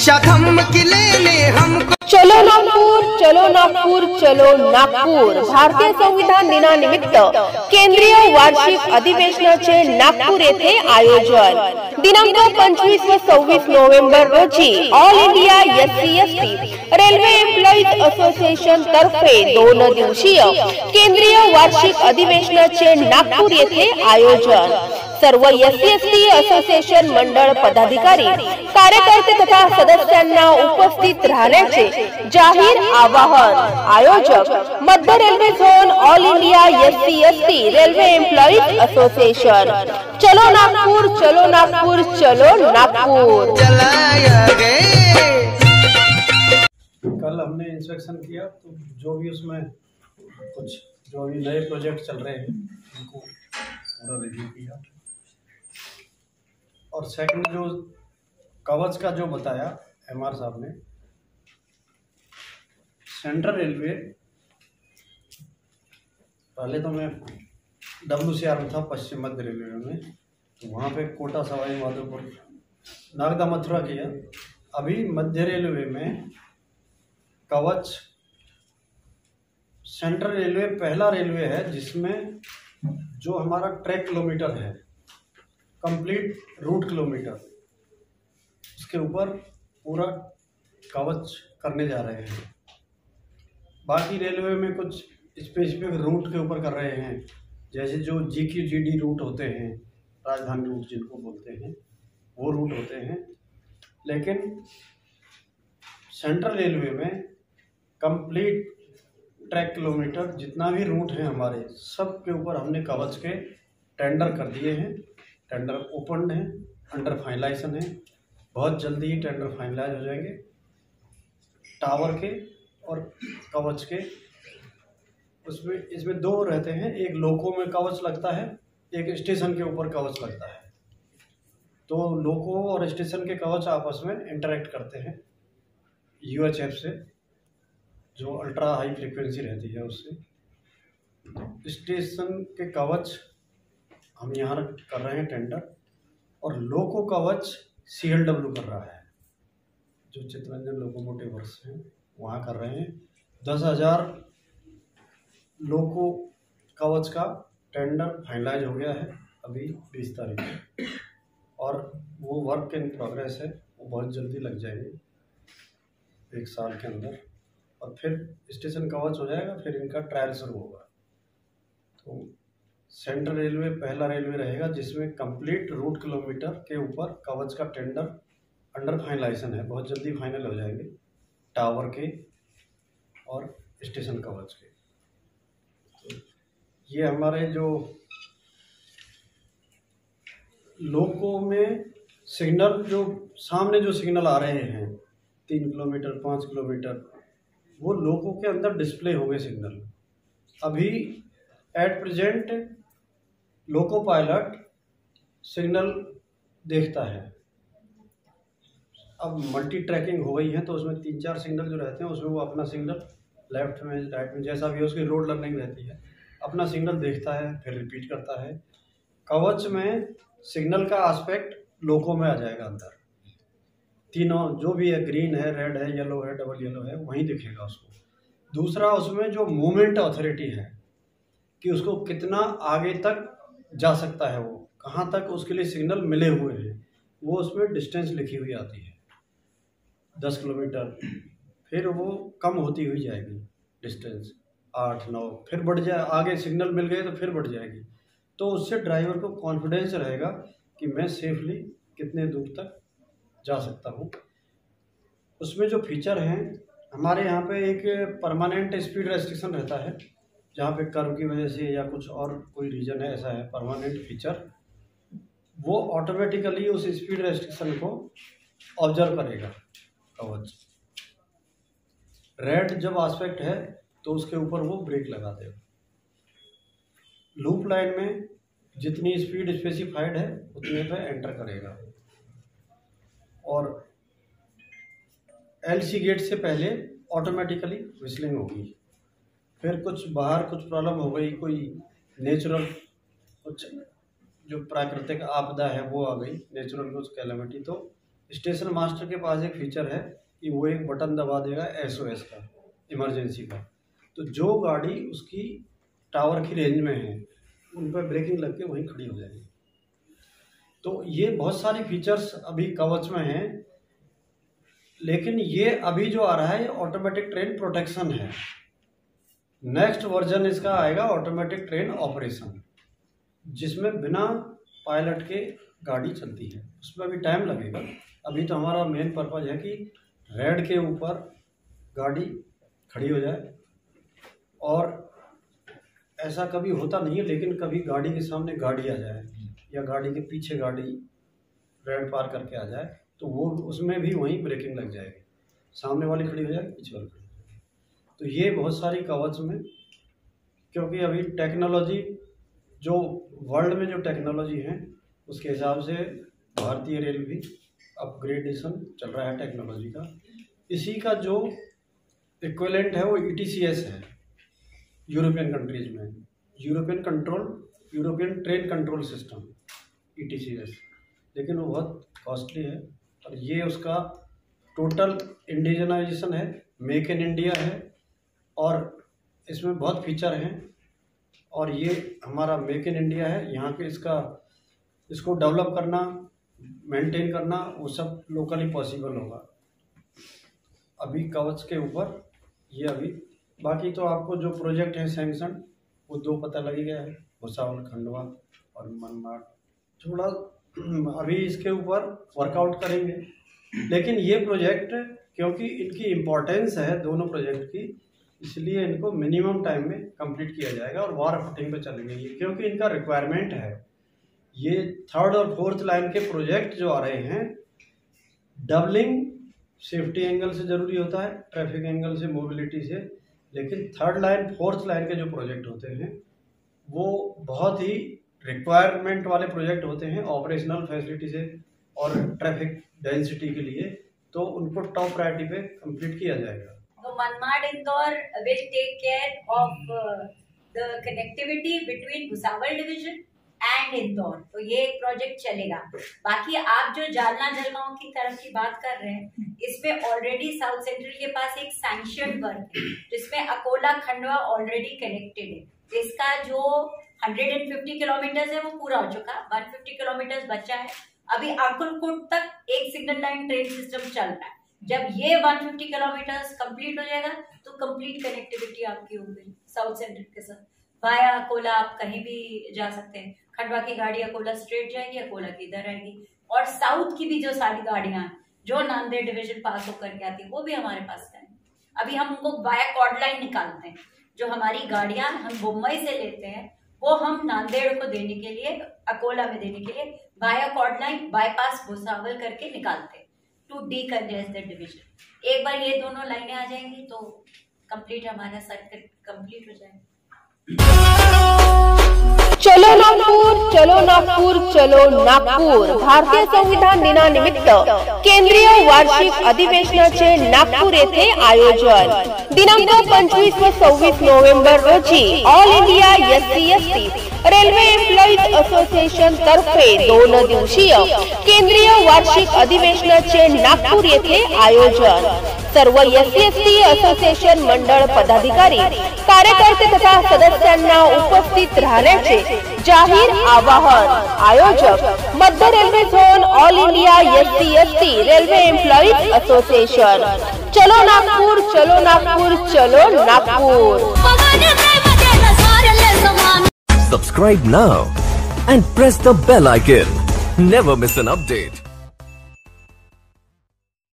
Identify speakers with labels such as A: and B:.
A: परीक्षा धमकी लेने हमको।
B: चलो नागपूर, चलो नागपूर, चलो नागपूर. भारतीय संविधान दिनानिमित्त केंद्रीय वार्षिक अधिवेशनाचे नागपूर येथे आयोजन. दिनांक 25 व 26 नोव्हेंबर रोजी all India SC/ST railway employees association तर्फे 2 दिवसीय केंद्रीय वार्षिक अधिवेशनाचे नागपूर येथे आयोजन. सर्व SC/ST असोसिएशन मंडळ पदाधिकारी, कार्यकर्ते तथा सदस्यांना उपस्थित राहण्याचे जाहीर आवाहन. आयोजक मध्य railway zone all India SC/ST railway employees association. चलो नागपुर, चलो नागपुर, चलो नागपुर.
C: कल हमने इंस्पेक्शन किया तो जो भी उसमें कुछ जो भी नए प्रोजेक्ट चल रहे हैं उनको पूरा रिव्यू किया. और सेकंड जो कवच का जो बताया MR साहब ने, सेंट्रल रेलवे, पहले तो मैं WCR में था, पश्चिम मध्य रेलवे में, तो वहाँ पे कोटा, सवाई माधोपुर, नागदा, मथुरा किया. अभी मध्य रेलवे में कवच सेंट्रल रेलवे पहला रेलवे है जिसमें जो हमारा ट्रैक किलोमीटर है, कंप्लीट रूट किलोमीटर, उसके ऊपर पूरा कवच करने जा रहे हैं. बाकी रेलवे में कुछ स्पेसिफिक रूट के ऊपर कर रहे हैं, जैसे जो GQ/GD रूट होते हैं, राजधानी रूट जिनको बोलते हैं, वो रूट होते हैं. लेकिन सेंट्रल रेलवे में कंप्लीट ट्रैक किलोमीटर जितना भी रूट है हमारे, सब के ऊपर हमने कवच के टेंडर कर दिए हैं. टेंडर ओपन है, अंडर फाइनलाइजेशन है. बहुत जल्दी ही टेंडर फाइनलाइज हो जाएंगे. टावर के और कवच के इसमें 2 रहते हैं. एक लोको में कवच लगता है, एक स्टेशन के ऊपर कवच लगता है. तो लोको और स्टेशन के कवच आपस में इंटरेक्ट करते हैं UHF से, जो अल्ट्रा हाई फ्रीक्वेंसी रहती है उससे. स्टेशन के कवच हम यहाँ कर रहे हैं टेंडर, और लोको कवच CLW कर रहा है, जो चित्तरंजन लोकोमोटिव वर्क्स हैं वहाँ कर रहे हैं. 10,000 लोको कवच का टेंडर फाइनलाइज हो गया है अभी 20 तारीख को, और वो वर्क इन प्रोग्रेस है. वो बहुत जल्दी लग जाएंगे, 1 साल के अंदर, और फिर स्टेशन कवच हो जाएगा. फिर इनका ट्रायल शुरू होगा. तो सेंट्रल रेलवे पहला रेलवे रहेगा जिसमें कंप्लीट रूट किलोमीटर के ऊपर कवच का टेंडर अंडर फाइनलाइजेशन है. बहुत जल्दी फाइनल हो जाएंगे टावर के और स्टेशन कवच के. तो ये हमारे जो लोको में सिग्नल, जो सामने जो सिग्नल आ रहे हैं 3 किलोमीटर 5 किलोमीटर, वो लोको के अंदर डिस्प्ले हो गए सिग्नल. अभी at present loco pilot signal देखता है. अब मल्टी ट्रैकिंग हो गई है तो उसमें 3-4 सिग्नल जो रहते हैं उसमें वो अपना सिग्नल लेफ्ट में, राइट में, जैसा भी उसकी रोड लर्निंग रहती है, अपना सिग्नल देखता है, फिर रिपीट करता है. कवच में सिग्नल का एस्पेक्ट लोको में आ जाएगा अंदर. तीनों जो भी है, ग्रीन है, रेड है, येलो है, डबल येलो है, वहीं दिखेगा उसको. दूसरा, उसमें जो मूवमेंट अथॉरिटी है कि उसको कितना आगे तक जा सकता है, वो कहाँ तक उसके लिए सिग्नल मिले हुए हैं, वो उसमें डिस्टेंस लिखी हुई आती है 10 किलोमीटर. फिर वो कम होती हुई जाएगी डिस्टेंस, 8-9, फिर बढ़ जाए. आगे सिग्नल मिल गए तो फिर बढ़ जाएगी. तो उससे ड्राइवर को कॉन्फिडेंस रहेगा कि मैं सेफली कितने दूर तक जा सकता हूँ. उसमें जो फीचर हैं हमारे यहाँ पे, एक परमानेंट स्पीड रेस्ट्रिक्शन रहता है, जहाँ पे कर्व की वजह से या कुछ और कोई रीजन है, ऐसा है परमानेंट फीचर, वो ऑटोमेटिकली उस स्पीड रेस्ट्रिक्शन को ऑब्जर्व करेगा कवच. रेड जब एस्पेक्ट है तो उसके ऊपर वो ब्रेक लगा देगा. लूप लाइन में जितनी स्पीड स्पेसिफाइड है उतने पे एंटर करेगा. और LC गेट से पहले ऑटोमेटिकली विस्लिंग होगी. फिर कुछ बाहर कुछ प्रॉब्लम हो गई, कोई नेचुरल कुछ जो प्राकृतिक आपदा है वो आ गई, नेचुरल कुछ कैलेमिटी, तो स्टेशन मास्टर के पास एक फीचर है कि वो एक बटन दबा देगा SOS का, इमरजेंसी का, तो जो गाड़ी उसकी टावर की रेंज में है उन पर ब्रेकिंग लग के वहीं खड़ी हो जाएगी। तो ये बहुत सारी फीचर्स अभी कवच में हैं, लेकिन ये अभी जो आ रहा है ये ऑटोमेटिक ट्रेन प्रोटेक्शन है। नेक्स्ट वर्जन इसका आएगा ऑटोमेटिक ट्रेन ऑपरेशन, जिसमें बिना पायलट के गाड़ी चलती है। उसमें अभी टाइम लगेगा। अभी तो हमारा मेन पर्पज है कि रेड के ऊपर गाड़ी खड़ी हो जाए, और ऐसा कभी होता नहीं है, लेकिन कभी गाड़ी के सामने गाड़ी आ जाए या गाड़ी के पीछे गाड़ी रेड पार करके आ जाए, तो वो उसमें भी वहीं ब्रेकिंग लग जाएगी, सामने वाली खड़ी हो जाएगी, पीछे वाली खड़ी हो जाएगी। तो ये बहुत सारी कवच में, क्योंकि अभी टेक्नोलॉजी जो वर्ल्ड में जो टेक्नोलॉजी है उसके हिसाब से भारतीय रेल भी अपग्रेडेशन चल रहा है टेक्नोलॉजी का। इसी का जो इक्विवेलेंट है वो ETCS है यूरोपियन कंट्रीज में, European train control system, ETCS, लेकिन वो बहुत कॉस्टली है। और ये उसका टोटल इंडिजनाइजेशन है, मेक इन इंडिया है, और इसमें बहुत फीचर हैं, और ये हमारा मेक इन इंडिया है। यहाँ पे इसको डेवलप करना, मेंटेन करना, वो सब लोकली पॉसिबल होगा। अभी कवच के ऊपर ये अभी बाकी तो आपको जो प्रोजेक्ट है सैंक्शन वो 2 पता लग गया है, भुसावल, खंडवा और मनमाड। थोड़ा अभी इसके ऊपर वर्कआउट करेंगे, लेकिन ये प्रोजेक्ट क्योंकि इनकी इम्पोर्टेंस है दोनों प्रोजेक्ट की, इसलिए इनको मिनिमम टाइम में कंप्लीट किया जाएगा और वार फुटिंग पे चलेंगे ये, क्योंकि इनका रिक्वायरमेंट है। ये 3rd और 4th लाइन के प्रोजेक्ट जो आ रहे हैं, डबलिंग सेफ्टी एंगल से ज़रूरी होता है, ट्रैफिक एंगल से, मोबिलिटी से, लेकिन 3rd लाइन 4th लाइन के जो प्रोजेक्ट होते हैं वो बहुत ही रिक्वायरमेंट वाले प्रोजेक्ट होते हैं ऑपरेशनल फैसिलिटी से और ट्रैफिक डेंसिटी के लिए, तो उनको टॉप प्रायोरिटी पे कंप्लीट किया जाएगा।
D: So Manmad Indore will take care of the connectivity between Bhusawal division and Indore, तो ये एक प्रोजेक्ट चलेगा। बाकी आप जो जालना जलगांव की तरफ की बात कर रहे हैं, इसमें ऑलरेडी साउथ सेंट्रल के पास एक सैंक्शन वर्क है जिसमें अकोला खंडवा ऑलरेडी कनेक्टेड है। इसका जो 150 किलोमीटर है वो पूरा हो चुका, 150 किलोमीटर बचा है। अभी आकुलकोट तक एक सिंगल लाइन ट्रेन सिस्टम चल रहा है। जब ये 150 किलोमीटर कंप्लीट हो जाएगा तो कंप्लीट कनेक्टिविटी आपकी हो गई साउथ सेंट्रल के साथ। वाया अकोला आप कहीं भी जा सकते हैं। खंडवा की गाड़ी अकोला स्ट्रेट जाएगी, अकोला की इधर आएगी, और साउथ की भी जो सारी गाड़ियां जो नांदेड़ डिवीजन पास होकर के आती है वो भी हमारे पास है। अभी हम उनको वाया कॉर्ड लाइन निकालते हैं, जो हमारी गाड़ियां हम मुंबई से लेते हैं वो हम नांदेड़ को देने के लिए, अकोला में देने के लिए via chord line bypass Bhusawal करके निकालते हैं टू डीकंजेस्टेड डिवीजन। एक बार ये दोनों लाइनें आ जाएंगी तो कंप्लीट हमारा सर्किट कंप्लीट हो जाएगा।
B: चलो नागपूर, चलो नागपूर, चलो नागपूर भारतीय संविधान दिनानिमित्त केंद्रीय वार्षिक अधिवेशनाचे नागपूर येथे आयोजन। दिनांक 25 व 26 नोव्हेंबर रोजी all India SC/ST railway employees association तर्फे 2 दिवसीय केंद्रीय वार्षिक अधिवेशनाचे नागपूर येथे आयोजन। सर्व SC/ST असोसिएशन मंडळ पदाधिकारी, कार्यकर्ते तथा सदस्यांना उपस्थित राहण्याचे जाहीर आवाहन। आयोजक मध्य railway zone, all India SC/ST railway employees association. चलो नागपूर, चलो नागपूर, चलो Nagpur.
E: Subscribe now and press the bell icon. Never miss an update.